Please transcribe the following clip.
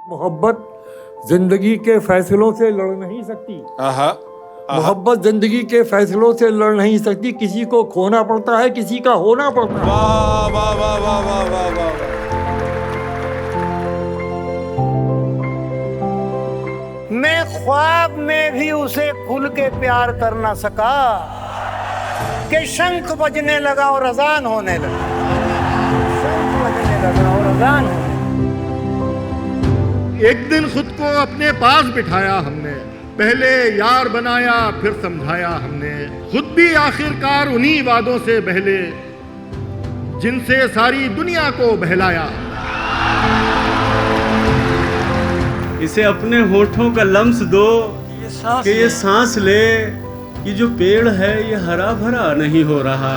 मोहब्बत जिंदगी के फैसलों से लड़ नहीं सकती। मोहब्बत जिंदगी के फैसलों से लड़ नहीं सकती। किसी को खोना पड़ता है, किसी का होना पड़ता है। वाह वाह वाह वाह वाह वाह वाह। मैं ख्वाब में भी उसे खुल के प्यार कर ना सका कि शंख बजने लगा और अजान होने लगा। शंख बजने लगा और अजान होने लगा। एक दिन खुद को अपने पास बिठाया हमने, पहले यार बनाया फिर समझाया हमने। खुद भी आखिरकार उन्हीं वादों से बहले जिनसे सारी दुनिया को बहलाया। इसे अपने होठों का लम्स दो कि ये सांस ले, कि जो पेड़ है ये हरा भरा नहीं हो रहा।